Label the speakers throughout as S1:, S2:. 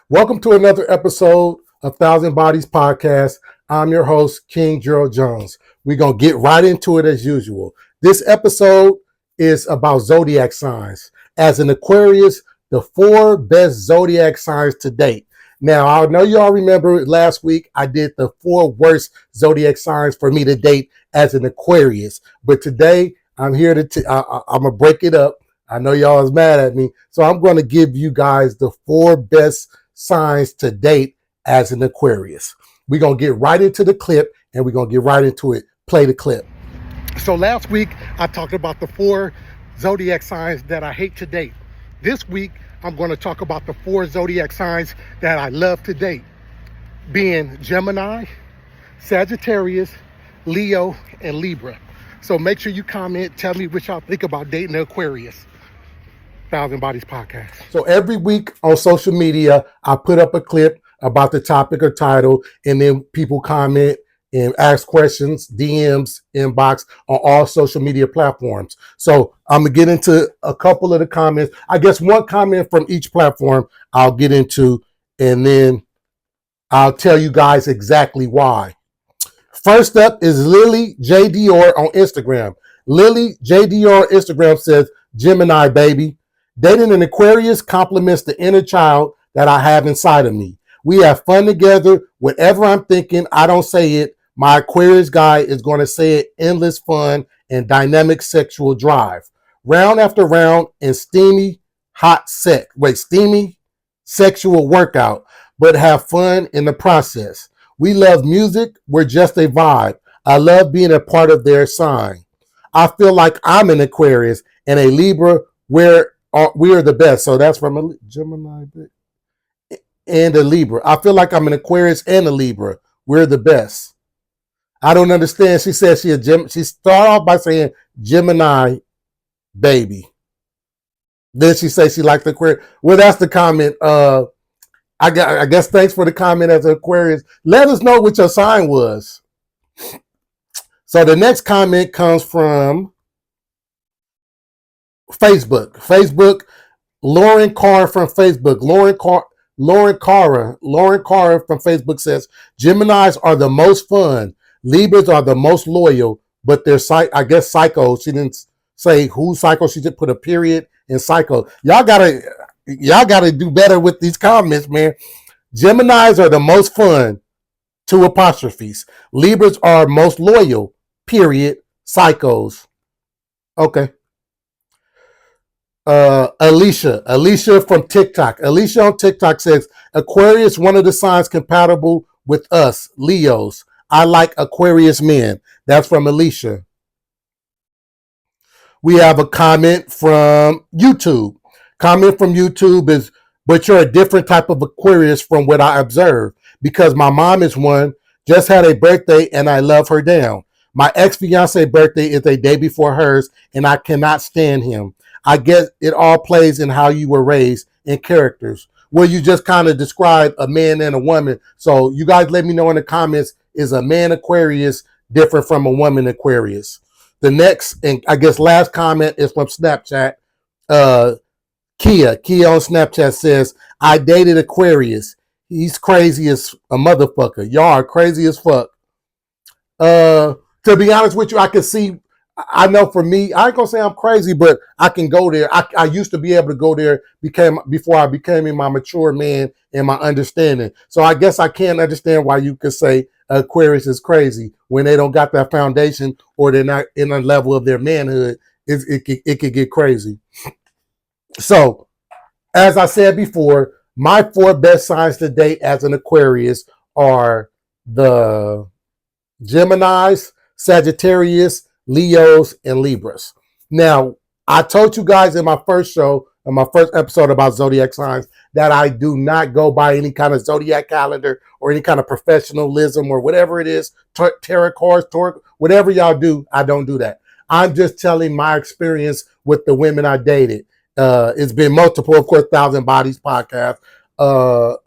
S1: Welcome to another episode of Thousand Bodies Podcast. I'm your host, King Gerald Jones. We're going to get right into it as usual. This episode is about zodiac signs. As an Aquarius, the 4 best zodiac signs to date. Now, I know you all remember last week I did the 4 worst zodiac signs for me to date as an Aquarius. But today, I'm here to I'm going to break it up. I know y'all is mad at me. So I'm going to give you guys the 4 best signs to date as an Aquarius. We're going to get right into the clip and we're going to get right into it. Play the clip. So last week, I talked about the 4 zodiac signs that I hate to date. This week, I'm going to talk about the 4 zodiac signs that I love to date, being Gemini, Sagittarius, Leo, and Libra. So make sure you comment, tell me what y'all think about dating an Aquarius. Thousand Bodies Podcast. So every week on social media, I put up a clip about the topic or title, and then people comment and ask questions, DMs, inbox on all social media platforms. So I'm gonna get into a couple of the comments. I guess one comment from each platform I'll get into, and then I'll tell you guys exactly why. First up is Lily J. Dior on Instagram. Lily J. Dior on Instagram says, Gemini, baby. Dating an Aquarius complements the inner child that I have inside of me. We have fun together. Whatever I'm thinking, I don't say it. My Aquarius guy is going to say it. Endless fun and dynamic sexual drive. Round after round and steamy sexual workout, but have fun in the process. We love music. We're just a vibe. I love being a part of their sign. I feel like I'm an Aquarius and a Libra where we are the best. So that's from a Gemini and a Libra. I feel like I'm an Aquarius and a Libra. We're the best. I don't understand. She says she started off by saying Gemini, baby. Then she says she liked the Aquarius. Well, that's the comment. I guess thanks for the comment as an Aquarius. Let us know what your sign was. So the next comment comes from Facebook. Lauren Carr from Facebook. Lauren Carr from Facebook says, Geminis are the most fun. Libras are the most loyal, but they're psycho. She didn't say who's psycho. She just put a period in psycho. Y'all gotta do better with these comments, man. Geminis are the most fun. 2 apostrophes. Libras are most loyal. Period. Psychos. Okay. Alicia from TikTok. Alicia on TikTok says, Aquarius, one of the signs compatible with us, Leos. I like Aquarius men. That's from Alicia. We have a comment from YouTube. Comment from YouTube is, but you're a different type of Aquarius from what I observe, because my mom is one, just had a birthday and I love her down. My ex-fiance birthday is a day before hers and I cannot stand him. I guess it all plays in how you were raised and characters. Well, you just kind of described a man and a woman. So you guys let me know in the comments, is a man Aquarius different from a woman Aquarius? The next, and I guess last comment is from Snapchat. Kia on Snapchat says, I dated Aquarius. He's crazy as a motherfucker. Y'all are crazy as fuck. To be honest with you, I can see, I know for me, I ain't gonna say I'm crazy, but I can go there. I used to be able to go there before I became my mature man and my understanding. So I guess I can't understand why you could say Aquarius is crazy when they don't got that foundation or they're not in a level of their manhood. It could get crazy. So, as I said before, my 4 best signs to date as an Aquarius are the Geminis, Sagittarius, Leos, and Libras. Now, I told you guys in my first episode about zodiac signs, that I do not go by any kind of zodiac calendar or any kind of professionalism or whatever it is, tarot cards, whatever y'all do, I don't do that. I'm just telling my experience with the women I dated. It's been multiple, of course, Thousand Bodies podcast.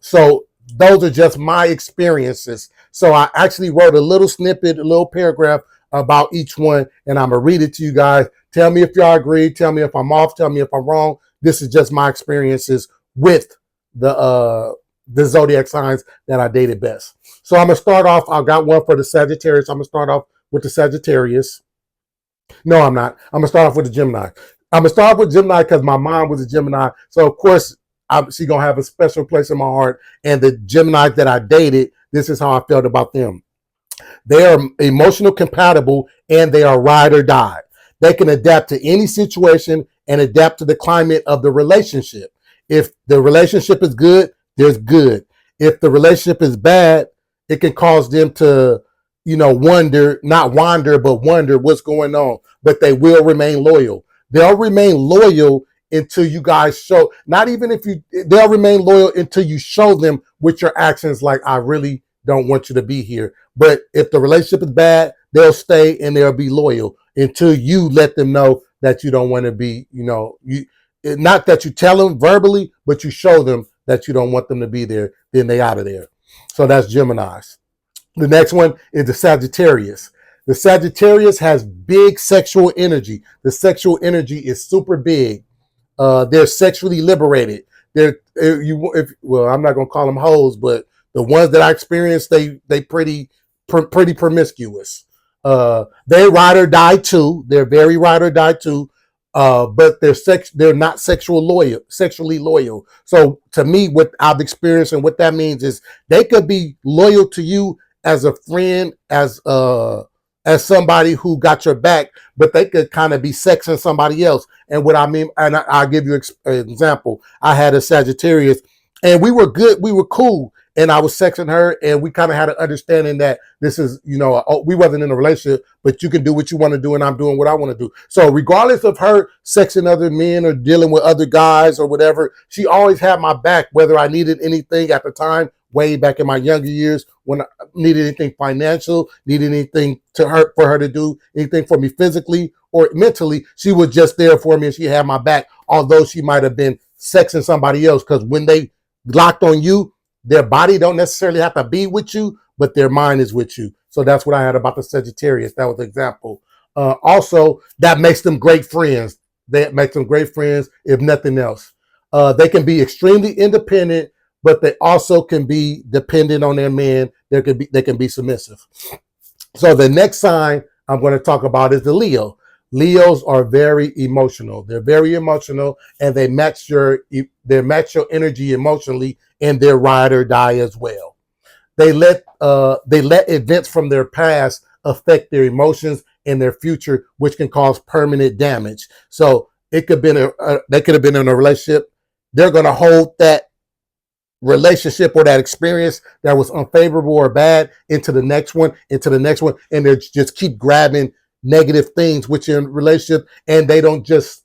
S1: So those are just my experiences. So I actually wrote a little snippet, a little paragraph about each one, and I'm going to read it to you guys. Tell me if y'all agree. Tell me if I'm off. Tell me if I'm wrong. This is just my experiences with the the zodiac signs that I dated best. So I'm gonna start off. I got one for the Sagittarius. I'm gonna start off with the Sagittarius. No, I'm not. I'm gonna start off with the Gemini. I'm gonna start off with Gemini because my mom was a Gemini. So of course, she's gonna have a special place in my heart. And the Gemini that I dated, this is how I felt about them. They are emotional compatible and they are ride or die. They can adapt to any situation and adapt to the climate of the relationship. If the relationship is good, there's good. If the relationship is bad, it can cause them to, wonder, not wander, but wonder what's going on. But they will remain loyal. They'll remain loyal until you guys show, not even if you, they'll remain loyal until you show them with your actions, like, I really don't want you to be here. But if the relationship is bad, they'll stay and they'll be loyal until you let them know that you don't want to be, not that you tell them verbally, but you show them that you don't want them to be there, then they out of there. So that's Gemini's. The next one is the Sagittarius. The Sagittarius has big sexual energy. The sexual energy is super big. They're sexually liberated. I'm not gonna call them hoes, but the ones that I experienced, they pretty promiscuous. They ride or die too. They're very ride or die too. But they're not sexually loyal. So to me, what I've experienced and what that means is they could be loyal to you as a friend, as somebody who got your back, but they could kind of be sexing somebody else. And what I mean, and I'll give you an example. I had a Sagittarius and we were good. We were cool. And I was sexing her and we kind of had an understanding that this is, we wasn't in a relationship, but you can do what you want to do and I'm doing what I want to do. So regardless of her sexing other men or dealing with other guys or whatever, she always had my back, whether I needed anything at the time, way back in my younger years, when I needed anything financial, needed anything for her to do, anything for me physically or mentally, she was just there for me and she had my back, although she might have been sexing somebody else. Because when they locked on you, their body don't necessarily have to be with you, but their mind is with you. So that's what I had about the Sagittarius. That was an example. Also, that makes them great friends. That makes them great friends, if nothing else. They can be extremely independent, but they also can be dependent on their man. They can be submissive. So the next sign I'm going to talk about is the Leo. Leos are very emotional. They're very emotional, and they match your energy emotionally, and they're ride or die as well. They let events from their past affect their emotions and their future, which can cause permanent damage. So it could have been they could have been in a relationship. They're going to hold that relationship or that experience that was unfavorable or bad into the next one, and they just keep grabbing negative things with your relationship, and they don't just,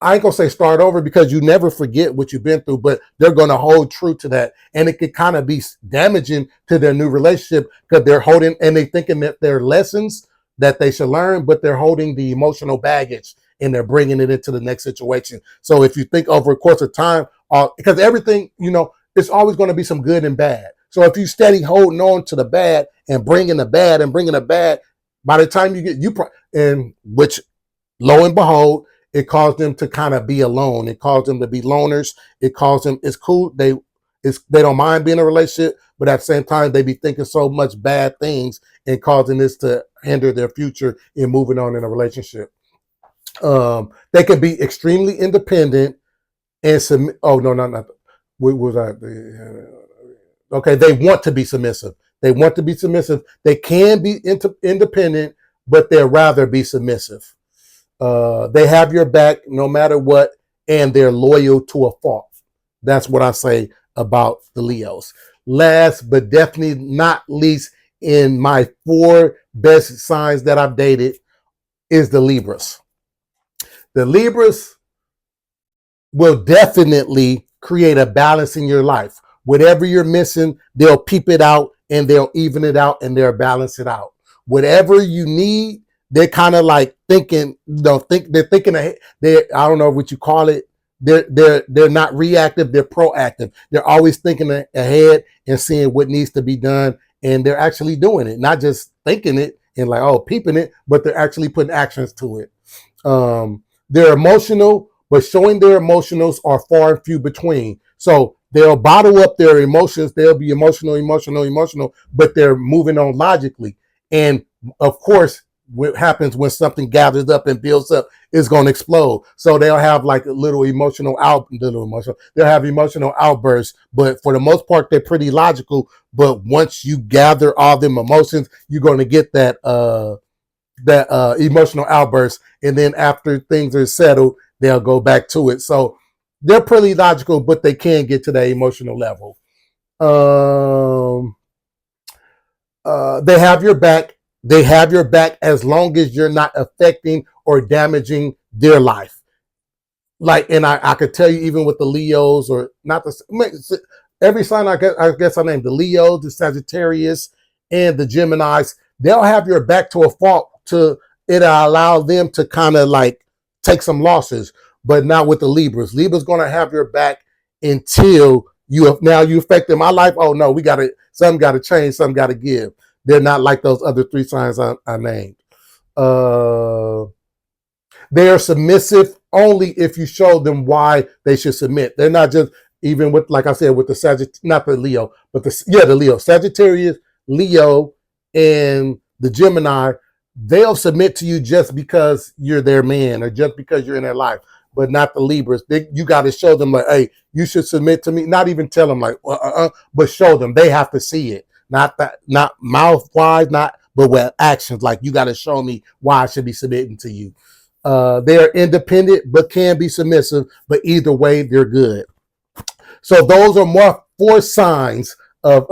S1: I ain't gonna say start over because you never forget what you've been through, but they're gonna hold true to that. And it could kind of be damaging to their new relationship because they're holding and they thinking that they're lessons that they should learn, but they're holding the emotional baggage and they're bringing it into the next situation. So if you think over a course of time, because everything, it's always going to be some good and bad. So if you steady holding on to the bad and bringing the bad and bringing the bad, by the time you get and which, lo and behold, it caused them to kind of be alone. It caused them to be loners. It caused them. It's cool. They don't mind being in a relationship, but at the same time, they be thinking so much bad things and causing this to hinder their future in moving on in a relationship. They can be extremely independent and submit. Oh no, not. What was I? Okay, they want to be submissive. They want to be submissive. They can be independent, but they'd rather be submissive. They have your back no matter what, and they're loyal to a fault. That's what I say about the Leos. Last but definitely not least, in my 4 best signs that I've dated is the Libras. The Libras will definitely create a balance in your life. Whatever you're missing, they'll peep it out and they'll even it out and they'll balance it out. Whatever you need, they're kind of like thinking, they're thinking ahead. I don't know what you call it. They're not reactive, they're proactive. They're always thinking ahead and seeing what needs to be done, and they're actually doing it, not just thinking it and like, oh, peeping it, but they're actually putting actions to it. They're emotional, but showing their emotionals are far and few between. So they'll bottle up their emotions. They'll be emotional, but they're moving on logically. And of course, what happens when something gathers up and builds up is going to explode. So they'll have like a they'll have emotional outbursts, but for the most part, they're pretty logical. But once you gather all them emotions, you're going to get that emotional outburst. And then after things are settled, they'll go back to it. So they're pretty logical, but they can get to that emotional level. They have your back. They have your back as long as you're not affecting or damaging their life. Like, and I could tell you, even with the Leos, or not the every sign I guess I named the Leos, the Sagittarius, and the Geminis, they'll have your back to a fault. To it allow them to kind of like take some losses, but not with the Libras. Libras gonna have your back until you affected my life. Oh no, something gotta change, something gotta give. They're not like those other three signs I named. They are submissive only if you show them why they should submit. They're not just, even with, like I said, with the not the Leo, but the Leo, Sagittarius, Leo, and the Gemini. They'll submit to you just because you're their man or just because you're in their life, but not the Libras. You got to show them like, hey, you should submit to me. Not even tell them like, but show them. They have to see it. Not mouth wise, but with actions. Like, you got to show me why I should be submitting to you. They're independent, but can be submissive. But either way, they're good. So those are my 4 signs of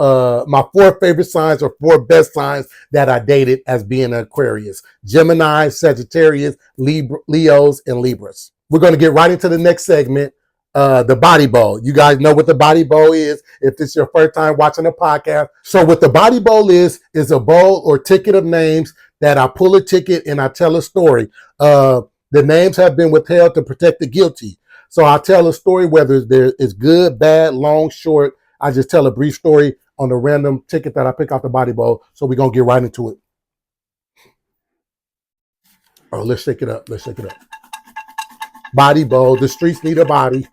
S1: my 4 favorite signs, or 4 best signs that I dated as being an Aquarius: Gemini, Sagittarius, Leos, and Libras. We're going to get right into the next segment, the BodyBowl. You guys know what the BodyBowl is if it's your first time watching a podcast. So what the BodyBowl is a bowl or ticket of names that I pull a ticket and I tell a story. The names have been withheld to protect the guilty. So I tell a story, whether it's good, bad, long, short. I just tell a brief story on the random ticket that I pick off the BodyBowl. So we're going to get right into it. Oh, let's shake it up. BodyBowl. The streets need a body.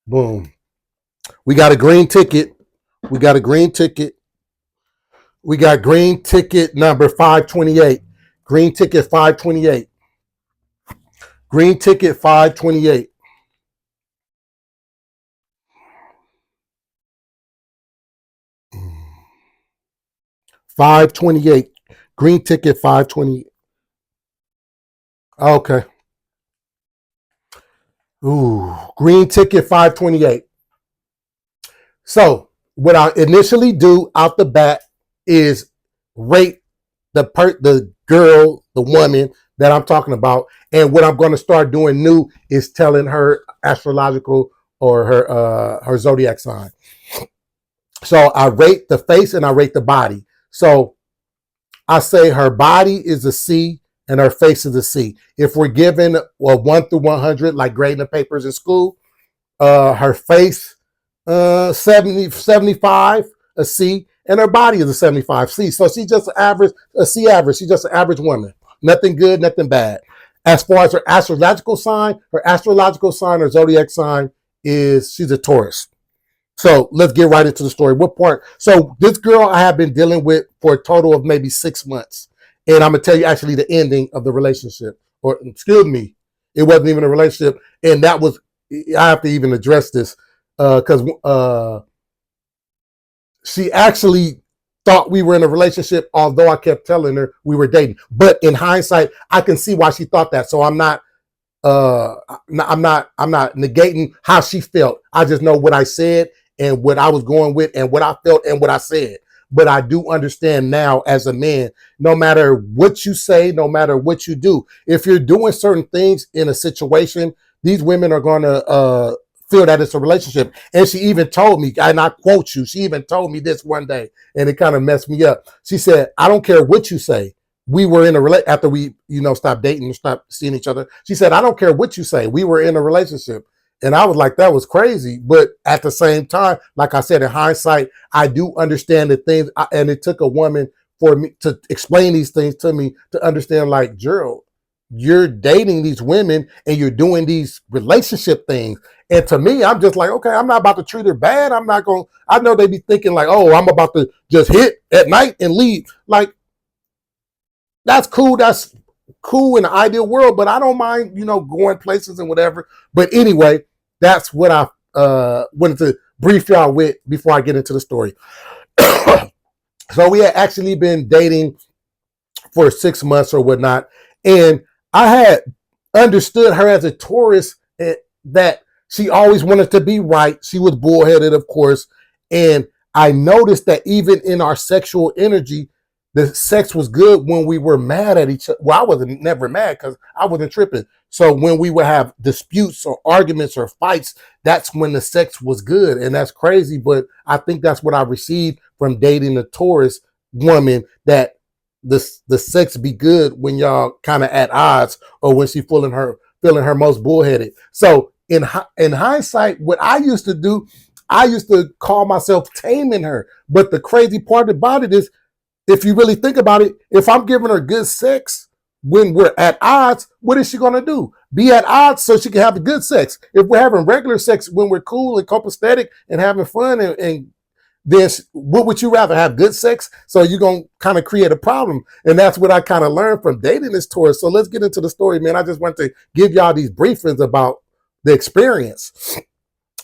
S1: Boom. We got a green ticket. We got green ticket number 528. Green ticket 528. Green ticket 528. Green ticket 528. Okay. Ooh, green ticket 528. So what I initially do out the bat is rate the girl, the woman that I'm talking about. And what I'm going to start doing new is telling her astrological or her zodiac sign. So I rate the face and I rate the body. So I say her body is a C and her face is a C. If we're given 1 through 100, like grading the papers in school, her face 75, a C, and her body is a 75 C. So she's just a C average. She's just an average woman. Nothing good, nothing bad. As far as her astrological sign, her zodiac sign is she's a Taurus. So let's get right into the story. What part? So this girl I have been dealing with for a total of maybe 6 months. And I'm going to tell you actually the ending of the relationship. Or excuse me, it wasn't even a relationship. And that was, I have to even address this because she actually thought we were in a relationship, although I kept telling her we were dating. But in hindsight, I can see why she thought that. So I'm not negating how she felt. I just know what I said and what I was going with and what I felt and what I said. But I do understand now as a man, no matter what you say, no matter what you do, if you're doing certain things in a situation, these women are going to feel that it's a relationship. And she even told me, and I quote you, she even told me this one day, and it kind of messed me up. She said, I don't care what you say. We were in a relationship after we, stopped dating and stopped seeing each other. She said, I don't care what you say. We were in a relationship. And I was like, that was crazy. But at the same time, like I said, in hindsight, I do understand the things. And it took a woman for me to explain these things to me to understand, like, Gerald, you're dating these women and you're doing these relationship things. And to me, I'm just like, okay, I'm not about to treat her bad. I'm not going, I know they be thinking like, oh, I'm about to just hit at night and leave. Like, that's cool. That's cool in the ideal world, but I don't mind, going places and whatever. But anyway, that's what I wanted to brief y'all with before I get into the story. So we had actually been dating for 6 months or whatnot. And I had understood her as a Taurus, that she always wanted to be right. She was bullheaded, of course. And I noticed that even in our sexual energy, the sex was good when we were mad at each other. Well, I wasn't never mad because I wasn't tripping. So when we would have disputes or arguments or fights, that's when the sex was good. And that's crazy. But I think that's what I received from dating a Taurus woman, that the sex be good when y'all kind of at odds, or when she feeling her most bullheaded. So in hindsight, what I used to do, I used to call myself taming her. But the crazy part about it is, if you really think about it, if I'm giving her good sex when we're at odds, what is she going to do? Be at odds so she can have the good sex. If we're having regular sex when we're cool and copacetic and having fun, and then what would you rather, have good sex? So you're going to kind of create a problem. And that's what I kind of learned from dating this Taurus. So let's get into the story, man. I just want to give y'all these briefings about the experience.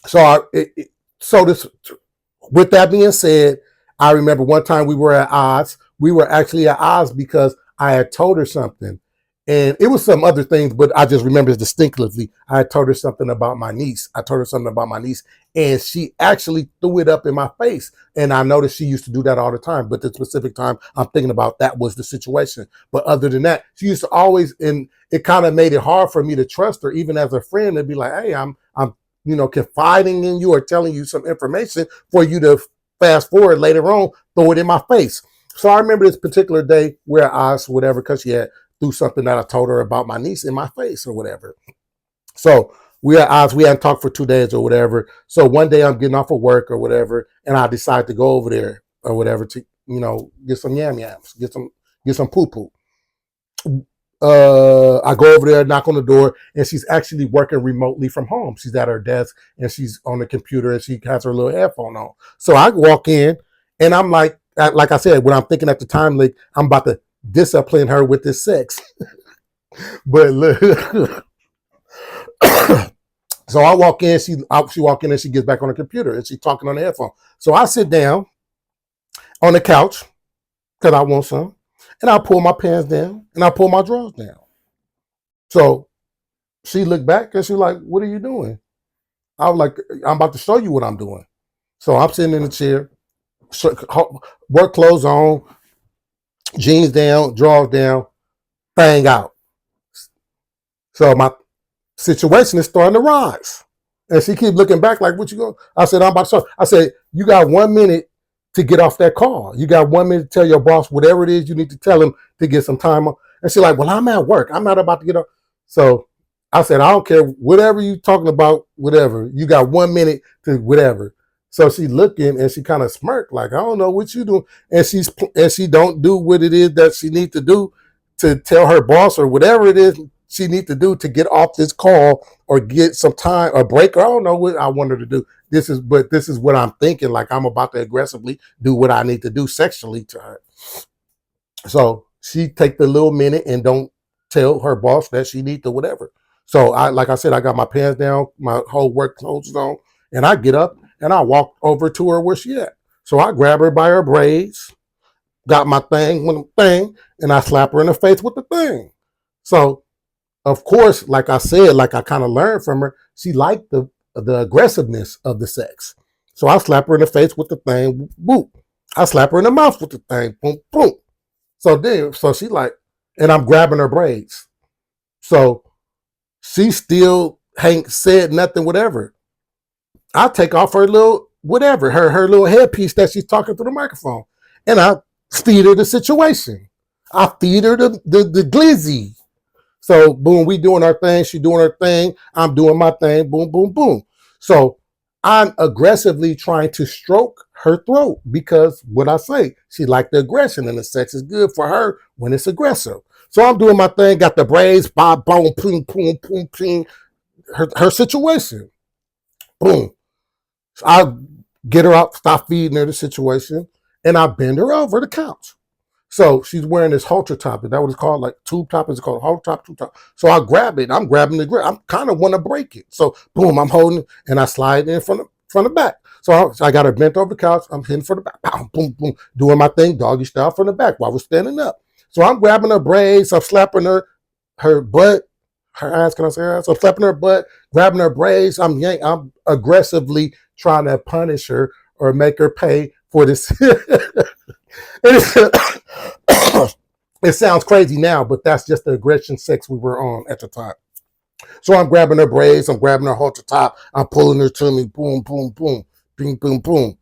S1: So with that being said, I remember one time we were at odds. We were actually at odds because I had told her something. And it was some other things, but I just remember distinctively. I had told her something about my niece. And she actually threw it up in my face. And I noticed she used to do that all the time. But the specific time I'm thinking about, that was the situation. But other than that, she used to always, and it kind of made it hard for me to trust her, even as a friend, to be like, hey, I'm confiding in you or telling you some information for you to fast forward later on, throw it in my face. So I remember this particular day where I asked whatever, because she had threw something that I told her about my niece in my face or whatever. So we hadn't talked for 2 days or whatever. So one day I'm getting off of work or whatever, and I decide to go over there or whatever to, get some yam yams, get some poo poo. I go over there, knock on the door, and she's actually working remotely from home. She's at her desk and she's on the computer and she has her little headphone on. So I walk in and I'm like I said, what I'm thinking at the time, like, I'm about to discipline her with this sex. But look, so I walk in, she walk in and she gets back on the computer and she's talking on the headphone. So I sit down on the couch because I want some. And I pull my pants down and I pull my drawers down. So she looked back and she was like, what are you doing? I was like, I'm about to show you what I'm doing. So I'm sitting in the chair, work clothes on, jeans down, drawers down, thing out. So my situation is starting to rise. And she keeps looking back like, what you going? I said, I'm about to show. I said, you got 1 minute to get off that call. You got 1 minute to tell your boss whatever it is you need to tell him to get some time off. And she's like, well, I'm at work. I'm not about to get off. So I said, I don't care. Whatever you talking about, whatever. You got 1 minute to whatever. So she's looking and she kind of smirked like, I don't know what you doing. And she don't do what it is that she needs to do to tell her boss or whatever it is she needs to do to get off this call or get some time or break. I don't know what I want her to do. This is what I'm thinking. Like, I'm about to aggressively do what I need to do sexually to her. So she take the little minute and don't tell her boss that she need to whatever. So like I said, I got my pants down, my whole work clothes on, and I get up and I walk over to her where she at. So I grab her by her braids, got my thing, and I slap her in the face with the thing. So of course, like I said, like I kind of learned from her, she liked the aggressiveness of the sex. So I slap her in the face with the thing, boom. I slap her in the mouth with the thing, boom, boom. So she like, and I'm grabbing her braids. So she still ain't said nothing, whatever. I take off her little, whatever, her little headpiece that she's talking through the microphone. And I feed her the situation. I feed her the glizzy. So boom, we doing our thing. She doing her thing. I'm doing my thing. Boom, boom, boom. So I'm aggressively trying to stroke her throat because what I say, she liked the aggression and the sex is good for her when it's aggressive. So I'm doing my thing, got the braids, bob, boom, boom, boom, boom, boom. Her situation, boom. So I get her up, stop feeding her the situation, and I bend her over the couch. So she's wearing this halter top. Is that what it's called? Like tube top? Is it called halter top, tube top? So I grab it. I'm grabbing the grip. I'm kind of want to break it. So boom, I'm holding it and I slide it in front of back. So I got her bent over the couch. I'm hitting for the back. Boom, boom, boom. Doing my thing, doggy style from the back while we're standing up. So I'm grabbing her braids. I'm slapping her butt, her ass. Can I say her ass? I'm slapping her butt, grabbing her braids. I'm aggressively trying to punish her or make her pay for this. It sounds crazy now, but that's just the aggression sex we were on at the time. So I'm grabbing her braids, I'm grabbing her halter top, I'm pulling her to me, boom, boom, boom, boom, boom, boom.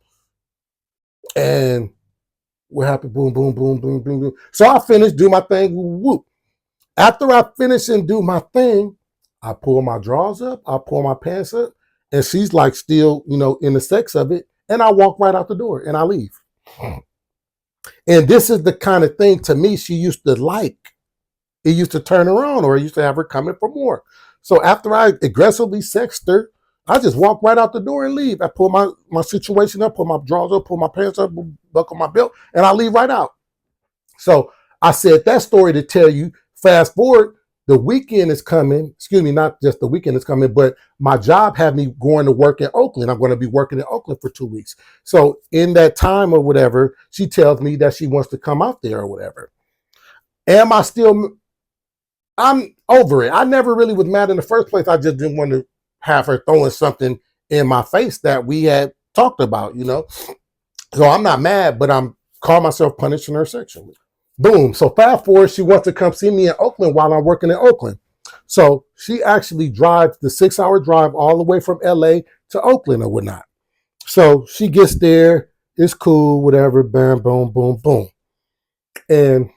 S1: And what happened? Boom, boom, boom, boom, boom, boom. So I finished, do my thing, whoop. After I finish and do my thing, I pull my drawers up, I pull my pants up, and she's like still, in the sex of it. And I walk right out the door and I leave. And this is the kind of thing to me she used to like. It used to turn her on, or I used to have her coming for more. So after I aggressively sexed her, I just walk right out the door and leave. I pull my situation up, pull my drawers up, pull my pants up, buckle my belt, and I leave right out. So I said that story to tell you, fast forward, the weekend is coming. Excuse me, not just the weekend is coming, but my job had me going to work in Oakland. I'm going to be working in Oakland for 2 weeks. So in that time or whatever, she tells me that she wants to come out there or whatever. I'm over it. I never really was mad in the first place. I just didn't want to have her throwing something in my face that we had talked about, So I'm not mad, but I'm call myself punishing her sexually. Boom. So fast forward, she wants to come see me in Oakland while I'm working in Oakland. So she actually drives the 6-hour drive all the way from LA to Oakland or whatnot. So she gets there, it's cool, whatever, bam, boom, boom, boom. And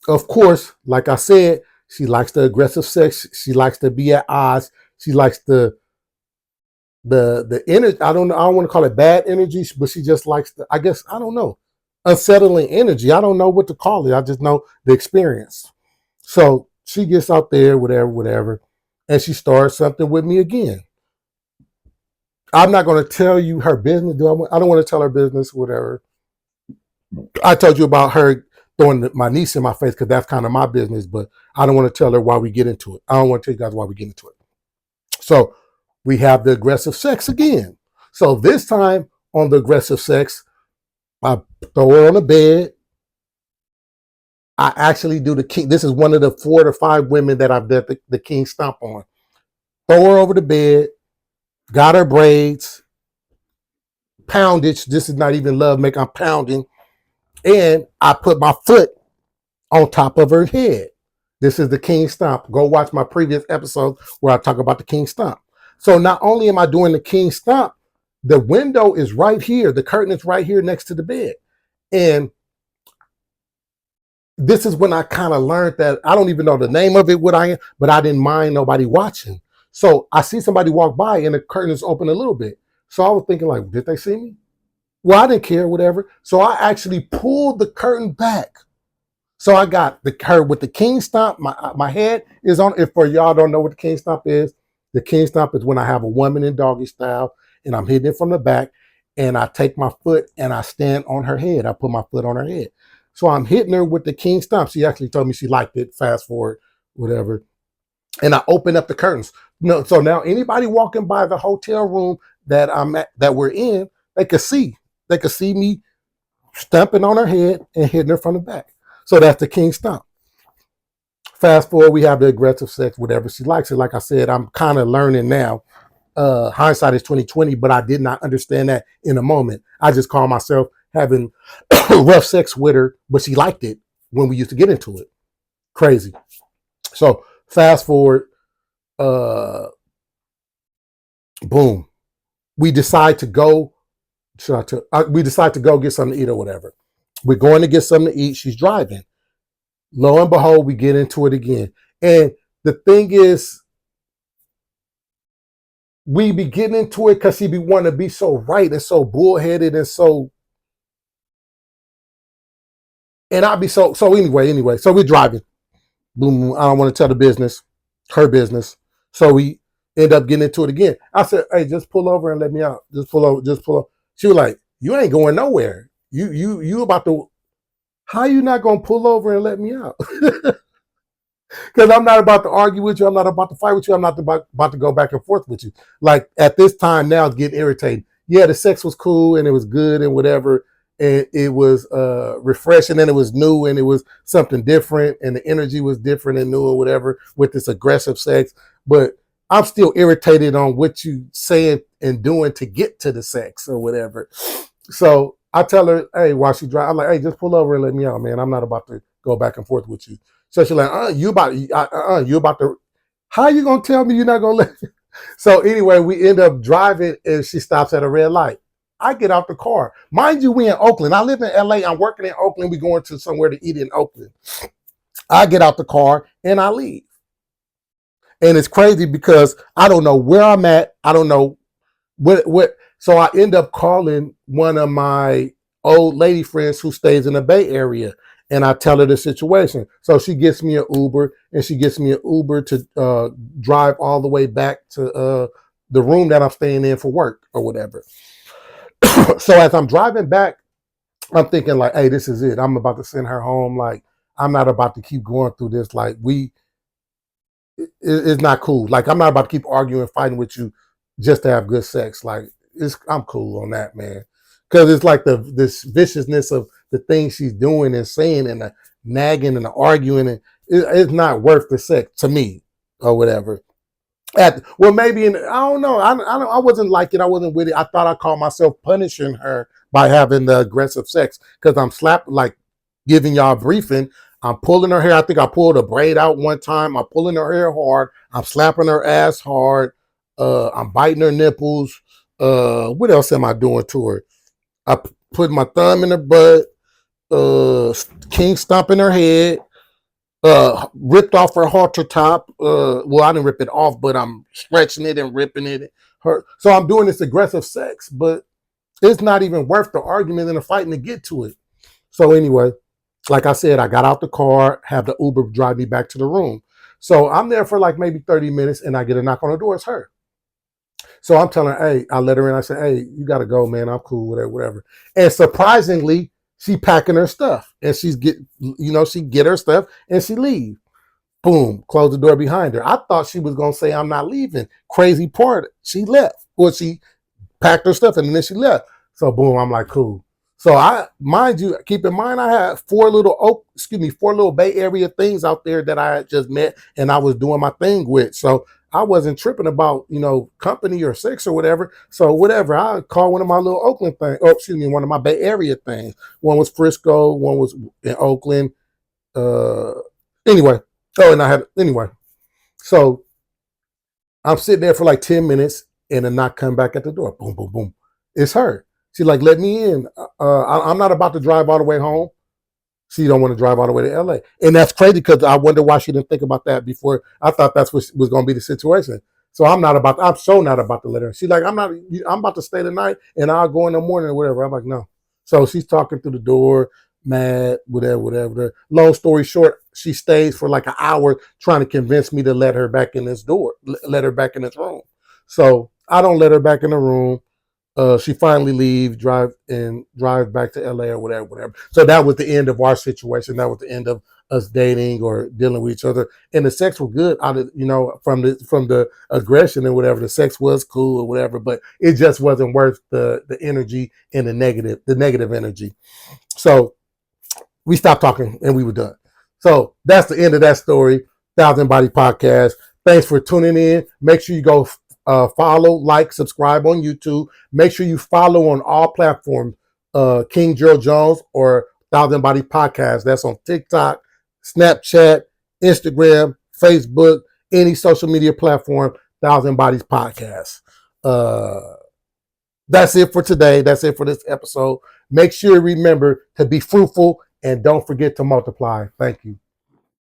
S1: of course, like I said, she likes the aggressive sex. She likes to be at odds. She likes the energy. I don't know. I don't want to call it bad energy, but she just likes I guess, I don't know, unsettling energy. I don't know what to call it. I just know the experience. So she gets out there, whatever, and she starts something with me again. I'm not going to tell you her business. I don't want to tell her business, whatever. I told you about her throwing my niece in my face because that's kind of my business, but I don't want to tell her why we get into it. I don't want to tell you guys why we get into it. So we have the aggressive sex again. So this time on the aggressive sex, I throw her on the bed. I actually do the king. This is one of the 4 to 5 women that I've done the king stomp on. Throw her over the bed, got her braids, poundage. This is not even love make, I'm pounding. And I put my foot on top of her head. This is the king stomp. Go watch my previous episode where I talk about the king stomp. So not only am I doing the king stomp, the window is right here. The curtain is right here next to the bed. And this is when I kind of learned that I don't even know the name of it, but I didn't mind nobody watching. So I see somebody walk by and the curtain is open a little bit. So I was thinking like, did they see me? Well, I didn't care, whatever. So I actually pulled the curtain back. So I got her with the king stomp. My head is on. If for y'all don't know what the king stomp is, the king stomp is when I have a woman in doggy style and I'm hitting it from the back and I take my foot and I stand on her head. I put my foot on her head. So I'm hitting her with the king stomp. She actually told me she liked it. Fast forward, whatever. And I open up the curtains. No, so now anybody walking by the hotel room that we're in, they could see. They could see me stamping on her head and hitting her from the back. So that's the king stomp. Fast forward, we have the aggressive sex, whatever she likes it. Like I said, I'm kind of learning now. Hindsight is 2020, but I did not understand that in a moment. I just call myself having rough sex with her, but she liked it when we used to get into it. Crazy. So fast forward, boom. We decide to go. We decide to go get something to eat or whatever. We're going to get something to eat. She's driving. Lo and behold, we get into it again. And the thing is, we be getting into it because she be wanting to be so right and so bullheaded and so And I'd be so anyway. So we're driving. Boom, boom. I don't want to tell the business, her business. So we end up getting into it again. I said, hey, just pull over and let me out. Just pull over, just pull over. She was like, you ain't going nowhere. You about to, how you not gonna pull over and let me out? Because I'm not about to argue with you. I'm not about to fight with you. I'm not about to go back and forth with you. Like at this time now, it's getting irritating. Yeah, the sex was cool and it was good and whatever. And it was refreshing and it was new and it was something different and the energy was different and new or whatever with this aggressive sex. But I'm still irritated on what you saying and doing to get to the sex or whatever. So I tell her, hey, while she drives, I'm like, hey, just pull over and let me out, man. I'm not about to go back and forth with you. So she's like, you about to, how you gonna tell me you're not gonna let me? So anyway, we end up driving and she stops at a red light. I get out the car. Mind you, we in Oakland. I live in LA. I'm working in Oakland. We going to somewhere to eat in Oakland. I get out the car and I leave. And it's crazy because I don't know where I'm at. I don't know what. So I end up calling one of my old lady friends who stays in the Bay Area. And I tell her the situation. So she gets me an Uber and she gets me an Uber to drive all the way back to the room that I'm staying in for work or whatever. So as I'm driving back, I'm thinking like, hey, this is it. I'm about to send her home. Like, I'm not about to keep going through this. Like, it's not cool. Like, I'm not about to keep arguing, fighting with you just to have good sex. Like, I'm cool on that, man. Because it's like this viciousness of the things she's doing and saying and the nagging and the arguing. And it's not worth the sex to me or whatever. Maybe I don't know. I wasn't like it. I wasn't with it. I thought I called myself punishing her by having the aggressive sex because I'm like giving y'all a briefing. I'm pulling her hair. I think I pulled a braid out one time. I'm pulling her hair hard. I'm slapping her ass hard. I'm biting her nipples. What else am I doing to her? I put my thumb in her butt. King stomping her head. Ripped off her halter top. Well, I didn't rip it off, but I'm stretching it and ripping it. So I'm doing this aggressive sex, but it's not even worth the argument and the fighting to get to it. So anyway, like I said, I got out the car, have the Uber drive me back to the room. So I'm there for like maybe 30 minutes and I get a knock on the door. It's her. So I'm telling her, hey, I let her in. I said, hey, you got to go, man. I'm cool, whatever. And surprisingly, she packing her stuff and she get her stuff and she leave. Boom, close the door behind her. I thought she was going to say, I'm not leaving. Crazy part, she left. Well, she packed her stuff and then she left. So boom, I'm like, cool. So keep in mind, I had four little Bay Area things out there that I had just met and I was doing my thing with. So I wasn't tripping about, company or sex or whatever. So whatever, I called one of my little Oakland things. One of my Bay Area things. One was Frisco, one was in Oakland. Anyway. So I'm sitting there for like 10 minutes and a knock come back at the door. Boom, boom, boom. It's her. She's like, let me in. I'm not about to drive all the way home. She don't want to drive all the way to LA. And that's crazy because I wonder why she didn't think about that before. I thought that's what was going to be the situation. So I'm so not about to let her. She's like, I'm about to stay the night and I'll go in the morning or whatever. I'm like, no. So she's talking through the door, mad, whatever. Long story short, she stays for like an hour trying to convince me to let her back in this room. So I don't let her back in the room. She finally leaves, drive back to LA or whatever. So that was the end of our situation. That was the end of us dating or dealing with each other. And the sex was good. From the aggression and whatever, the sex was cool or whatever, but it just wasn't worth the energy and the negative energy. So we stopped talking and we were done. So that's the end of that story. Thousand Body Podcast. Thanks for tuning in. Make sure you go follow, like, subscribe on YouTube. Make sure you follow on all platforms. King Gerald Jones or Thousand Body Podcast. That's on TikTok, Snapchat, Instagram, Facebook, any social media platform. Thousand Bodies Podcast. That's it for today. That's it for this episode. Make sure you remember to be fruitful and don't forget to multiply. Thank you.